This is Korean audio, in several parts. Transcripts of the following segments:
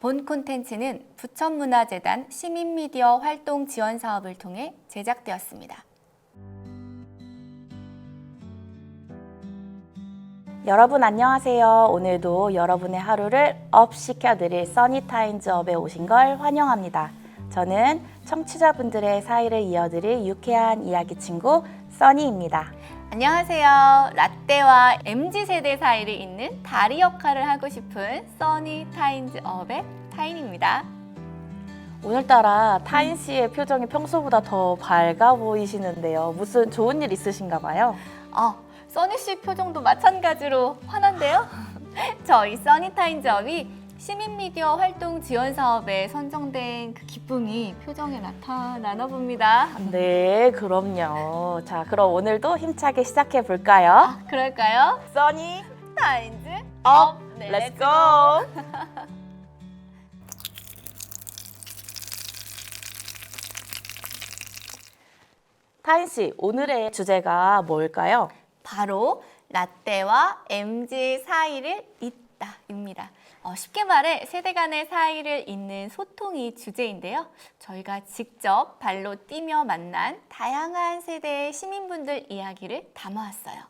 본 콘텐츠는 부천문화재단 시민미디어 활동 지원 사업을 통해 제작되었습니다. 여러분 안녕하세요. 오늘도 여러분의 하루를 업 시켜드릴 써니타임즈업에 오신 걸 환영합니다. 저는 청취자분들의 사이를 이어드릴 유쾌한 이야기 친구 써니입니다. 안녕하세요. 라떼와 MZ세대 사이를 잇는 다리 역할을 하고 싶은 써니타임즈업의 타인입니다. 오늘따라 타인 씨의 표정이 평소보다 더 밝아 보이시는데요. 무슨 좋은 일 있으신가 봐요? 써니 씨 표정도 마찬가지로 환한데요? 저희 써니타임즈업이 시민미디어 활동 지원 사업에 선정된 그 기쁨이 표정에 나타나나 봅니다. 네, 그럼요. 자, 그럼 오늘도 힘차게 시작해 볼까요? 그럴까요? 써니 타임즈업! 네, 렛츠 고! 타인 씨, 오늘의 주제가 뭘까요? 바로 라떼와 MZ 사이를 잇다입니다. 쉽게 말해 세대 간의 사이를 잇는 소통이 주제인데요. 저희가 직접 발로 뛰며 만난 다양한 세대의 시민분들 이야기를 담아왔어요.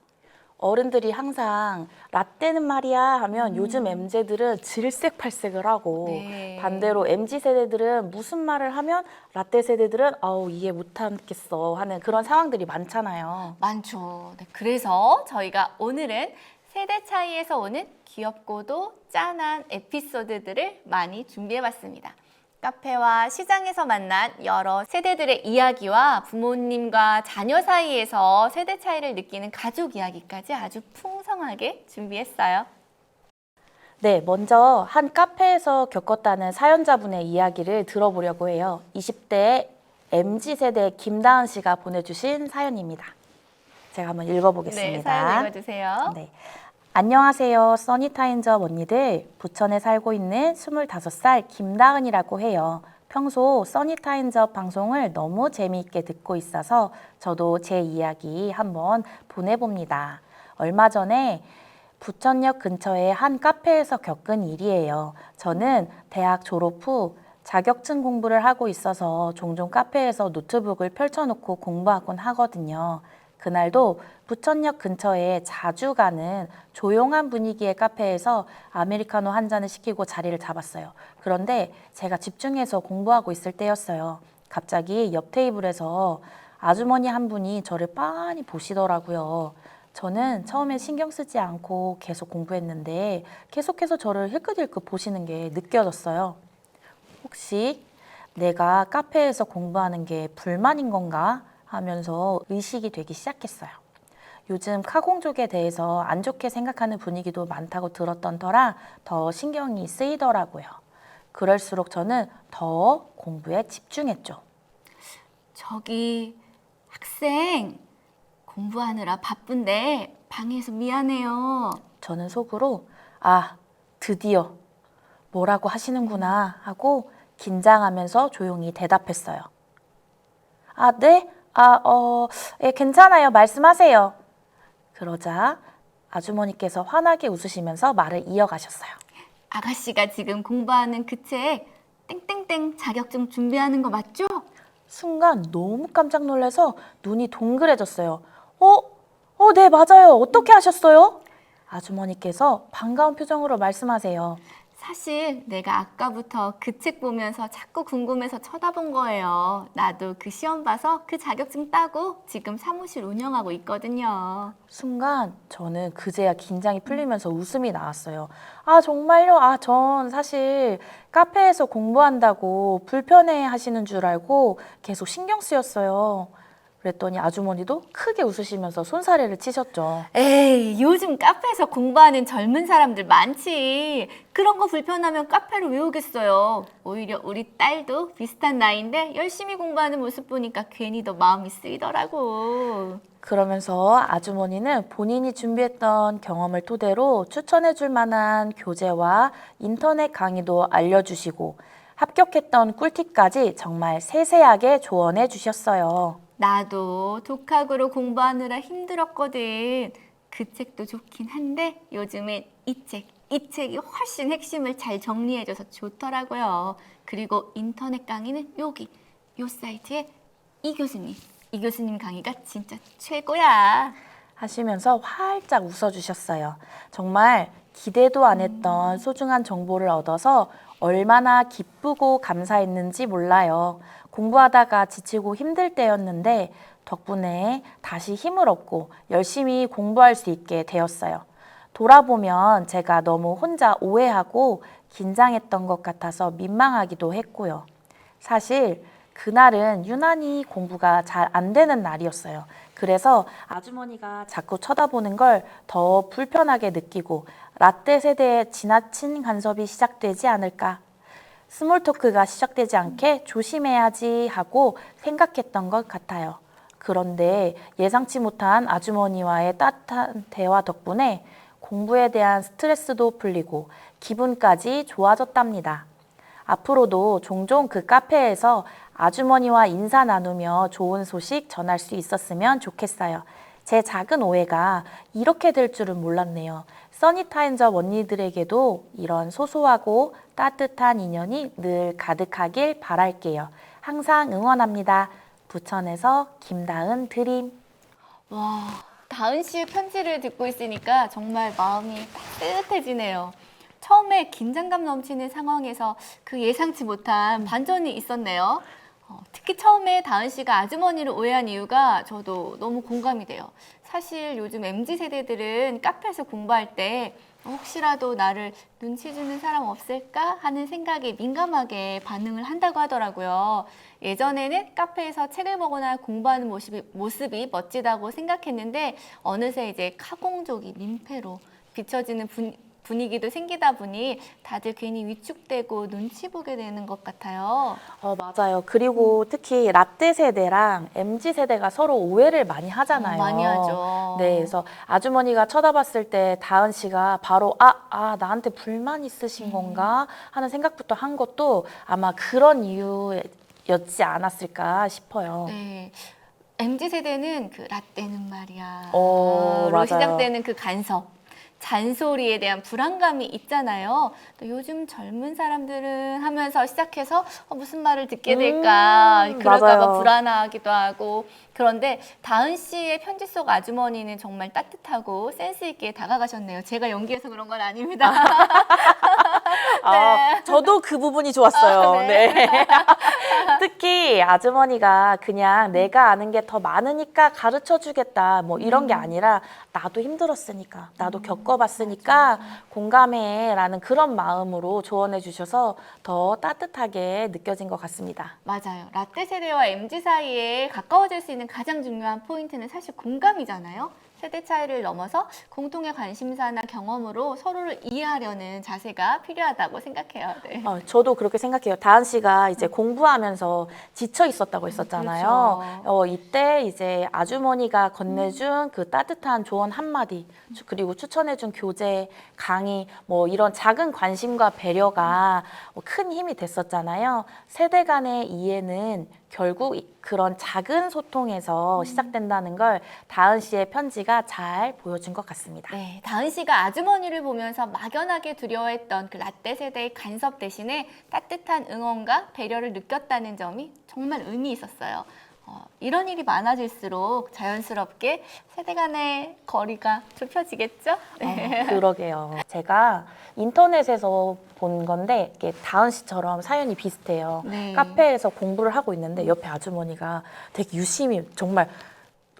어른들이 항상 라떼는 말이야 하면 요즘 MZ들은 질색팔색을 하고 네. 반대로 MZ 세대들은 무슨 말을 하면 라떼 세대들은 아우 이해 못하겠어 하는 그런 상황들이 많잖아요. 많죠. 네, 그래서 저희가 오늘은 세대 차이에서 오는 귀엽고도 짠한 에피소드들을 많이 준비해봤습니다. 카페와 시장에서 만난 여러 세대들의 이야기와 부모님과 자녀 사이에서 세대 차이를 느끼는 가족 이야기까지 아주 풍성하게 준비했어요. 네, 먼저 한 카페에서 겪었다는 사연자분의 이야기를 들어보려고 해요. 20대 MZ 세대 김다은 씨가 보내주신 사연입니다. 제가 한번 읽어보겠습니다. 네, 사연 읽어주세요. 네. 안녕하세요. 써니타임즈업 언니들. 부천에 살고 있는 25살 김다은이라고 해요. 평소 써니타임즈업 방송을 너무 재미있게 듣고 있어서 저도 제 이야기 한번 보내봅니다. 얼마 전에 부천역 근처의 한 카페에서 겪은 일이에요. 저는 대학 졸업 후 자격증 공부를 하고 있어서 종종 카페에서 노트북을 펼쳐놓고 공부하곤 하거든요. 그날도 부천역 근처에 자주 가는 조용한 분위기의 카페에서 아메리카노 한 잔을 시키고 자리를 잡았어요. 그런데 제가 집중해서 공부하고 있을 때였어요. 갑자기 옆 테이블에서 아주머니 한 분이 저를 빤히 보시더라고요. 저는 처음에 신경 쓰지 않고 계속 공부했는데 계속해서 저를 힐끗힐끗 보시는 게 느껴졌어요. 혹시 내가 카페에서 공부하는 게 불만인 건가 하면서 의식이 되기 시작했어요. 요즘 카공족에 대해서 안 좋게 생각하는 분위기도 많다고 들었던 터라 더 신경이 쓰이더라고요. 그럴수록 저는 더 공부에 집중했죠. 저기 학생 공부하느라 바쁜데 방해해서 미안해요. 저는 속으로 드디어 뭐라고 하시는구나 하고 긴장하면서 조용히 대답했어요. 네? 예, 괜찮아요. 말씀하세요. 그러자 아주머니께서 환하게 웃으시면서 말을 이어가셨어요. 아가씨가 지금 공부하는 그 책 땡땡땡 자격증 준비하는 거 맞죠? 순간 너무 깜짝 놀라서 눈이 동그래졌어요. 네, 맞아요. 어떻게 하셨어요? 아주머니께서 반가운 표정으로 말씀하세요. 사실 내가 아까부터 그 책 보면서 자꾸 궁금해서 쳐다본 거예요. 나도 그 시험 봐서 그 자격증 따고 지금 사무실 운영하고 있거든요. 순간 저는 그제야 긴장이 풀리면서 웃음이 나왔어요. 정말요? 전 사실 카페에서 공부한다고 불편해 하시는 줄 알고 계속 신경 쓰였어요. 그랬더니 아주머니도 크게 웃으시면서 손사래를 치셨죠. 에이, 요즘 카페에서 공부하는 젊은 사람들 많지. 그런 거 불편하면 카페로 왜 오겠어요? 오히려 우리 딸도 비슷한 나이인데 열심히 공부하는 모습 보니까 괜히 더 마음이 쓰이더라고. 그러면서 아주머니는 본인이 준비했던 경험을 토대로 추천해 줄 만한 교재와 인터넷 강의도 알려주시고 합격했던 꿀팁까지 정말 세세하게 조언해 주셨어요. 나도 독학으로 공부하느라 힘들었거든. 그 책도 좋긴 한데 요즘엔 이 책 이 책이 훨씬 핵심을 잘 정리해줘서 좋더라고요. 그리고 인터넷 강의는 여기 요 사이트에 이 교수님 강의가 진짜 최고야. 하시면서 활짝 웃어주셨어요. 정말 기대도 안 했던 소중한 정보를 얻어서 얼마나 기쁘고 감사했는지 몰라요. 공부하다가 지치고 힘들 때였는데 덕분에 다시 힘을 얻고 열심히 공부할 수 있게 되었어요. 돌아보면 제가 너무 혼자 오해하고 긴장했던 것 같아서 민망하기도 했고요. 사실 그날은 유난히 공부가 잘 안 되는 날이었어요. 그래서 아주머니가 자꾸 쳐다보는 걸 더 불편하게 느끼고 라떼 세대의 지나친 간섭이 시작되지 않을까. 스몰 토크가 시작되지 않게 조심해야지 하고 생각했던 것 같아요. 그런데 예상치 못한 아주머니와의 따뜻한 대화 덕분에 공부에 대한 스트레스도 풀리고 기분까지 좋아졌답니다. 앞으로도 종종 그 카페에서 아주머니와 인사 나누며 좋은 소식 전할 수 있었으면 좋겠어요. 제 작은 오해가 이렇게 될 줄은 몰랐네요. 써니타임즈 언니들에게도 이런 소소하고 따뜻한 인연이 늘 가득하길 바랄게요. 항상 응원합니다. 부천에서 김다은 드림. 와, 다은 씨의 편지를 듣고 있으니까 정말 마음이 따뜻해지네요. 처음에 긴장감 넘치는 상황에서 그 예상치 못한 반전이 있었네요. 특히 처음에 다은 씨가 아주머니를 오해한 이유가 저도 너무 공감이 돼요. 사실 요즘 MZ세대들은 카페에서 공부할 때 혹시라도 나를 눈치 주는 사람 없을까 하는 생각에 민감하게 반응을 한다고 하더라고요. 예전에는 카페에서 책을 보거나 공부하는 모습이 멋지다고 생각했는데 어느새 이제 카공족이 민폐로 비춰지는 분위기도 생기다 보니 다들 괜히 위축되고 눈치 보게 되는 것 같아요. 맞아요. 그리고 특히 라떼 세대랑 MZ 세대가 서로 오해를 많이 하잖아요. 많이 하죠. 네, 그래서 아주머니가 쳐다봤을 때 다은 씨가 바로 나한테 불만 있으신 건가 하는 생각부터 한 것도 아마 그런 이유였지 않았을까 싶어요. 네. MZ 세대는 그 라떼는 말이야. 맞아요. 로 시작되는 그 간섭. 잔소리에 대한 불안감이 있잖아요. 또 요즘 젊은 사람들은 하면서 시작해서 무슨 말을 듣게 될까 그럴까 봐 맞아요. 불안하기도 하고 그런데 다은 씨의 편지 속 아주머니는 정말 따뜻하고 센스 있게 다가가셨네요. 제가 연기해서 그런 건 아닙니다. 네. 저도 그 부분이 좋았어요. 네. 네. 특히 아주머니가 그냥 내가 아는 게 더 많으니까 가르쳐 주겠다 뭐 이런 게 아니라 나도 힘들었으니까 나도 겪어봤으니까 공감해라는 그런 마음으로 조언해 주셔서 더 따뜻하게 느껴진 것 같습니다. 맞아요. 라떼 세대와 MZ 사이에 가까워질 수 있는 가장 중요한 포인트는 사실 공감이잖아요. 세대 차이를 넘어서 공통의 관심사나 경험으로 서로를 이해하려는 자세가 필요하다고 생각해요. 네. 저도 그렇게 생각해요. 다은 씨가 이제 공부하면서 지쳐 있었다고 했었잖아요. 그렇죠. 이때 이제 아주머니가 건네준 그 따뜻한 조언 한마디, 그리고 추천해준 교재, 강의, 뭐 이런 작은 관심과 배려가 큰 힘이 됐었잖아요. 세대 간의 이해는 결국 그런 작은 소통에서 시작된다는 걸 다은 씨의 편지가 잘 보여준 것 같습니다. 네, 다은 씨가 아주머니를 보면서 막연하게 두려워했던 그 라떼 세대의 간섭 대신에 따뜻한 응원과 배려를 느꼈다는 점이 정말 의미 있었어요. 이런 일이 많아질수록 자연스럽게 세대 간의 거리가 좁혀지겠죠? 네. 그러게요. 제가 인터넷에서 본 건데 이게 다은 씨처럼 사연이 비슷해요. 네. 카페에서 공부를 하고 있는데 옆에 아주머니가 되게 유심히 정말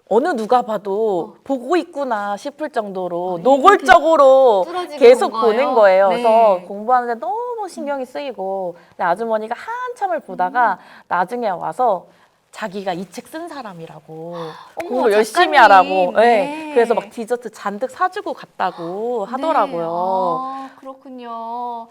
어느 누가 봐도 보고 있구나 싶을 정도로 노골적으로 뚫어지게 계속 본 거예요? 보는 거예요. 네. 그래서 공부하는데 너무 신경이 쓰이고 근데 아주머니가 한참을 보다가 나중에 와서 자기가 이 책 쓴 사람이라고 공부 열심히 작가님. 하라고 네. 그래서 막 디저트 잔뜩 사주고 갔다고 하더라고요. 네. 그렇군요.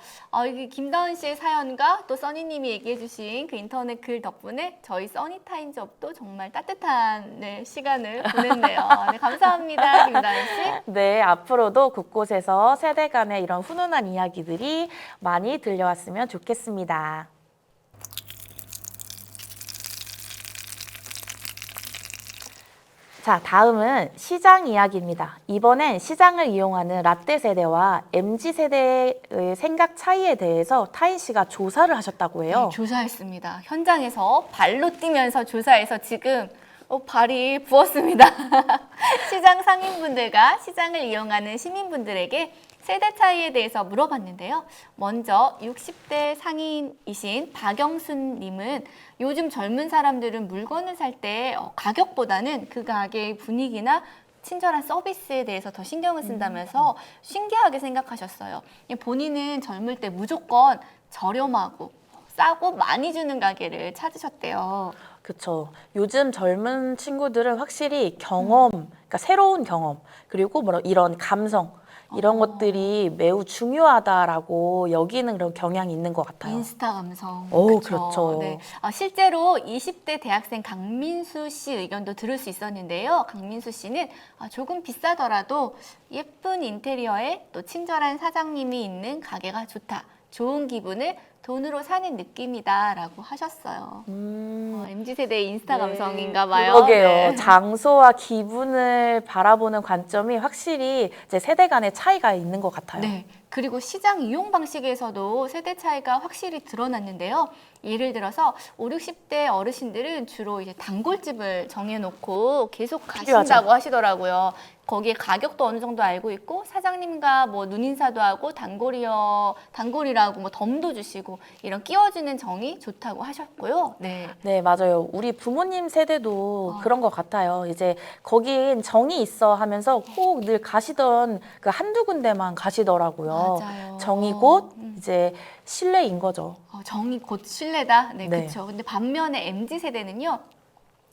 이게 김다은 씨의 사연과 또 써니님이 얘기해주신 그 인터넷 글 덕분에 저희 써니타임즈업도 정말 따뜻한 시간을 보냈네요. 네, 감사합니다, 김다은 씨. 네, 앞으로도 곳곳에서 세대 간의 이런 훈훈한 이야기들이 많이 들려왔으면 좋겠습니다. 자, 다음은 시장 이야기입니다. 이번엔 시장을 이용하는 라떼 세대와 MZ 세대의 생각 차이에 대해서 타인 씨가 조사를 하셨다고 해요. 네, 조사했습니다. 현장에서 발로 뛰면서 조사해서 지금 발이 부었습니다. 시장 상인분들과 시장을 이용하는 시민분들에게 세대 차이에 대해서 물어봤는데요. 먼저 60대 상인이신 박영순 님은 요즘 젊은 사람들은 물건을 살 때 가격보다는 그 가게의 분위기나 친절한 서비스에 대해서 더 신경을 쓴다면서 신기하게 생각하셨어요. 본인은 젊을 때 무조건 저렴하고 싸고 많이 주는 가게를 찾으셨대요. 그쵸. 요즘 젊은 친구들은 확실히 경험, 그러니까 새로운 경험, 그리고 뭐 이런 감성, 이런 것들이 매우 중요하다라고 여기는 그런 경향이 있는 것 같아요. 인스타 감성. 오, 그쵸? 그렇죠. 네. 실제로 20대 대학생 강민수 씨 의견도 들을 수 있었는데요. 강민수 씨는 조금 비싸더라도 예쁜 인테리어에 또 친절한 사장님이 있는 가게가 좋다. 좋은 기분을 돈으로 사는 느낌이다라고 하셨어요. MZ세대의 인스타 감성인가 봐요. 그러게요. 네. 장소와 기분을 바라보는 관점이 확실히 이제 세대 간의 차이가 있는 것 같아요. 네. 그리고 시장 이용 방식에서도 세대 차이가 확실히 드러났는데요. 예를 들어서 5, 60대 어르신들은 주로 이제 단골집을 정해놓고 계속 가신다고 하시더라고요. 거기에 가격도 어느 정도 알고 있고 사장님과 뭐 눈인사도 하고 단골이라고 뭐 덤도 주시고 이런 끼워주는 정이 좋다고 하셨고요. 네. 네, 맞아요. 우리 부모님 세대도 그런 것 같아요. 이제 거긴 정이 있어 하면서 꼭 늘 가시던 그 한두 군데만 가시더라고요. 맞아요. 정이 곧 이제 신뢰인 거죠. 정이 곧 신뢰다. 네, 네. 그렇죠. 근데 반면에 MZ 세대는요.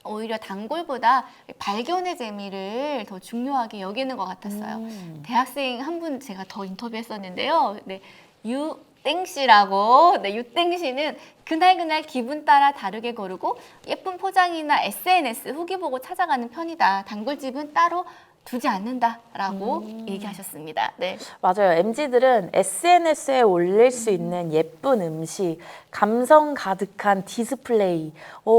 오히려 단골보다 발견의 재미를 더 중요하게 여기는 것 같았어요. 대학생 한 분 제가 더 인터뷰했었는데요. 네, 유땡 씨라고. 네, 유땡 씨는 그날 기분 따라 다르게 고르고 예쁜 포장이나 SNS 후기 보고 찾아가는 편이다. 단골집은 따로 두지 않는다라고 얘기하셨습니다. 네. 맞아요. MZ들은 SNS에 올릴 수 있는 예쁜 음식, 감성 가득한 디스플레이,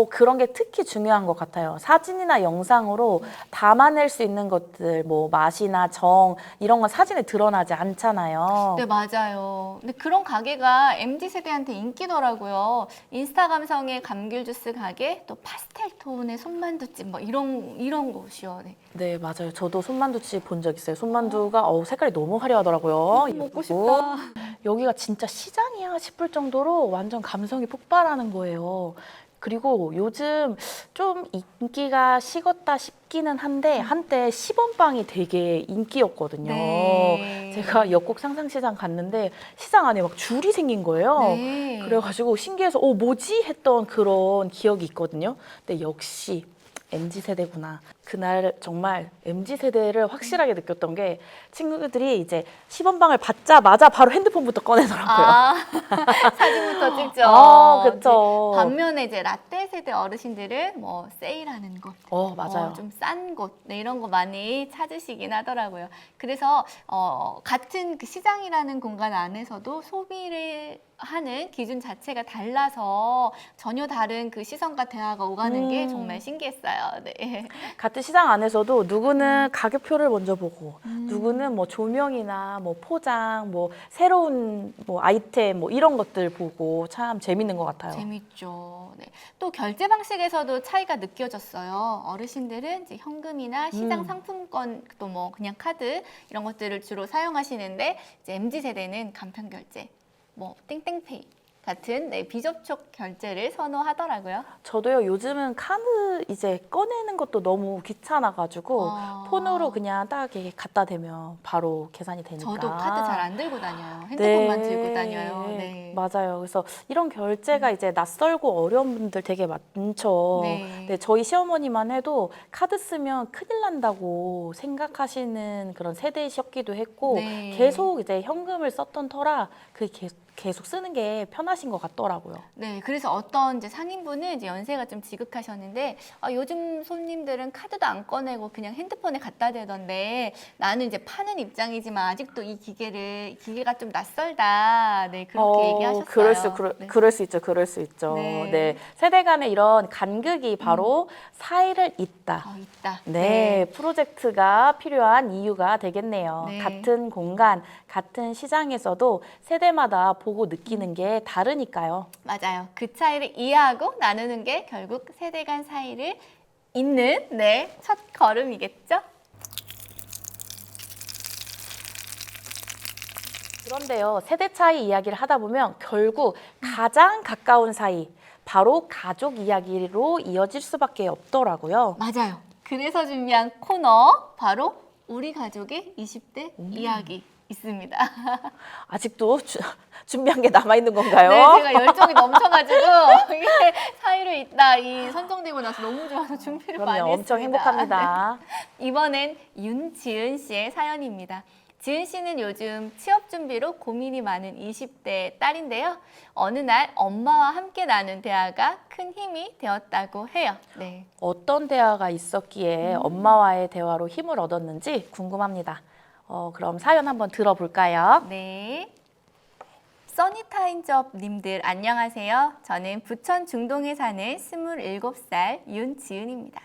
그런 게 특히 중요한 것 같아요. 사진이나 영상으로 담아낼 수 있는 것들, 뭐 맛이나 정 이런 건 사진에 드러나지 않잖아요. 네, 맞아요. 근데 그런 가게가 MZ 세대한테 인기더라고요. 인스타 감성의 감귤 주스 가게, 또 파스텔 톤의 손만두집 뭐 이런 곳이요. 네. 네, 맞아요. 저도 손만두집 본 적 있어요. 손만두가 색깔이 너무 화려하더라고요. 먹고 예쁘고. 싶다. 여기가 진짜 시장이야 싶을 정도로 완전 감성이 폭발하는 거예요. 그리고 요즘 좀 인기가 식었다 싶기는 한데 한때 10원빵이 되게 인기였거든요. 네. 제가 역곡 상상시장 갔는데 시장 안에 막 줄이 생긴 거예요. 네. 그래가지고 신기해서 뭐지? 했던 그런 기억이 있거든요. 근데 역시 MZ세대구나. 그날 정말 MZ세대를 확실하게 느꼈던 게 친구들이 이제 10원방을 받자마자 바로 핸드폰부터 꺼내더라고요. 사진부터 찍죠. 그쵸. 반면에 이제 라떼 세대 어르신들은 뭐 세일하는 곳, 맞아요. 좀 싼 곳, 네, 이런 거 많이 찾으시긴 하더라고요. 그래서 같은 그 시장이라는 공간 안에서도 소비를 하는 기준 자체가 달라서 전혀 다른 그 시선과 대화가 오가는 게 정말 신기했어요. 네. 같은 시장 안에서도 누구는 가격표를 먼저 보고 누구는 뭐 조명이나 뭐 포장, 뭐 새로운 뭐 아이템 뭐 이런 것들 보고 참 재밌는 것 같아요. 재밌죠. 네. 또 결제 방식에서도 차이가 느껴졌어요. 어르신들은 이제 현금이나 시장 상품권 또 뭐 그냥 카드 이런 것들을 주로 사용하시는데 이제 MZ 세대는 간편 결제, 뭐 땡땡페이 같은 비접촉 결제를 선호하더라고요. 저도요, 요즘은 카드 이제 꺼내는 것도 너무 귀찮아가지고 폰으로 그냥 딱 이렇게 갖다 대면 바로 계산이 되니까. 저도 카드 잘 안 들고 다녀요. 핸드폰만 들고 다녀요. 네. 맞아요. 그래서 이런 결제가 이제 낯설고 어려운 분들 되게 많죠. 네. 근데 저희 시어머니만 해도 카드 쓰면 큰일 난다고 생각하시는 그런 세대이셨기도 했고 네. 계속 이제 현금을 썼던 터라 그게 계속 쓰는 게 편하신 것 같더라고요. 네, 그래서 어떤 이제 상인분은 이제 연세가 좀 지극하셨는데 요즘 손님들은 카드도 안 꺼내고 그냥 핸드폰에 갖다 대던데 나는 이제 파는 입장이지만 아직도 이 기계가 좀 낯설다. 네, 그렇게 얘기하셨어요. 네. 그럴 수 있죠. 그럴 수 있죠. 네. 네, 세대 간의 이런 간극이 바로 사이를 잇다. 있다. 네, 프로젝트가 필요한 이유가 되겠네요. 네. 같은 공간, 같은 시장에서도 세대마다 보고 느끼는 게 다르니까요. 맞아요. 그 차이를 이해하고 나누는 게 결국 세대 간 사이를 잇는 네, 첫 걸음이겠죠? 그런데요, 세대 차이 이야기를 하다 보면 결국 가장 가까운 사이, 바로 가족 이야기로 이어질 수밖에 없더라고요. 맞아요. 그래서 준비한 코너 바로 우리 가족의 20대 이야기 있습니다. 아직도 준비한 게 남아있는 건가요? 네, 제가 열정이 넘쳐가지고 이게 사이를 잇다 이 선정되고 나서 너무 좋아서 준비를 많이 그럼요, 했습니다. 엄청 행복합니다. 네. 이번엔 윤지은 씨의 사연입니다. 지은 씨는 요즘 취업 준비로 고민이 많은 20대 딸인데요. 어느 날 엄마와 함께 나눈 대화가 큰 힘이 되었다고 해요. 네. 어떤 대화가 있었기에 엄마와의 대화로 힘을 얻었는지 궁금합니다. 그럼 사연 한번 들어볼까요? 네. 써니타임즈업님들 안녕하세요. 저는 부천 중동에 사는 27살 윤지은입니다.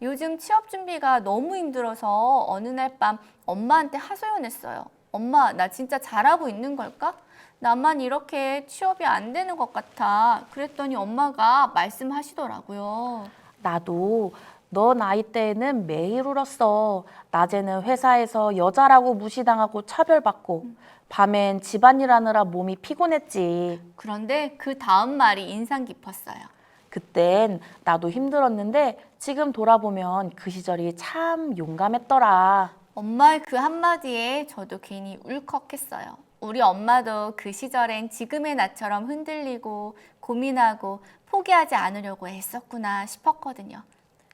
요즘 취업 준비가 너무 힘들어서 어느 날 밤 엄마한테 하소연했어요. 엄마, 나 진짜 잘하고 있는 걸까? 나만 이렇게 취업이 안 되는 것 같아. 그랬더니 엄마가 말씀하시더라고요. 나도 너 나이 때에는 매일 울었어. 낮에는 회사에서 여자라고 무시당하고 차별받고 밤엔 집안일 하느라 몸이 피곤했지. 그런데 그 다음 말이 인상 깊었어요. 그땐 나도 힘들었는데 지금 돌아보면 그 시절이 참 용감했더라. 엄마의 그 한마디에 저도 괜히 울컥했어요. 우리 엄마도 그 시절엔 지금의 나처럼 흔들리고 고민하고 포기하지 않으려고 애썼구나 싶었거든요.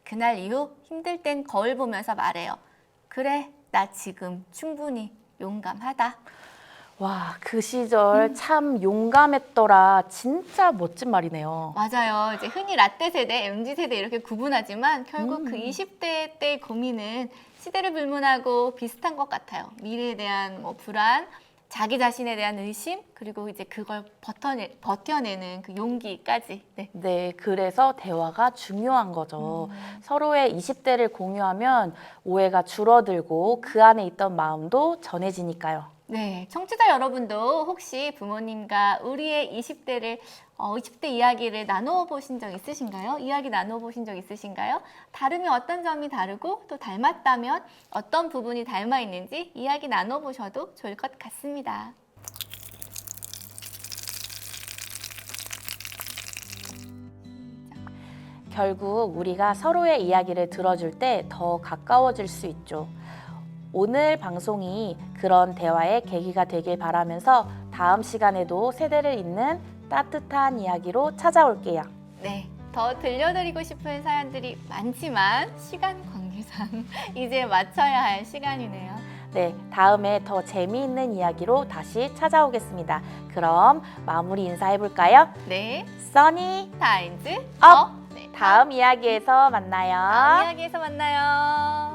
그날 이후 힘들 땐 거울 보면서 말해요. 그래, 나 지금 충분히 용감하다. 와, 그 시절 참 용감했더라. 진짜 멋진 말이네요. 맞아요. 이제 흔히 라떼 세대, MZ 세대 이렇게 구분하지만 결국 그 20대 때의 고민은 시대를 불문하고 비슷한 것 같아요. 미래에 대한 불안, 자기 자신에 대한 의심, 그리고 이제 그걸 버텨내는 그 용기까지. 네. 네, 그래서 대화가 중요한 거죠. 서로의 20대를 공유하면 오해가 줄어들고 그 안에 있던 마음도 전해지니까요. 네, 청취자 여러분도 혹시 부모님과 우리의 20대 이야기를 나누어 보신 적 있으신가요? 이야기 나누어 보신 적 있으신가요? 다르면 어떤 점이 다르고 또 닮았다면 어떤 부분이 닮아 있는지 이야기 나눠 보셔도 좋을 것 같습니다. 결국 우리가 서로의 이야기를 들어줄 때 더 가까워질 수 있죠. 오늘 방송이 그런 대화의 계기가 되길 바라면서 다음 시간에도 세대를 잇는 따뜻한 이야기로 찾아올게요. 네, 더 들려드리고 싶은 사연들이 많지만 시간 관계상 이제 마쳐야 할 시간이네요. 네, 다음에 더 재미있는 이야기로 다시 찾아오겠습니다. 그럼 마무리 인사해볼까요? 네, 써니 타임즈 업! 네, 다음 이야기에서 만나요. 다음 이야기에서 만나요.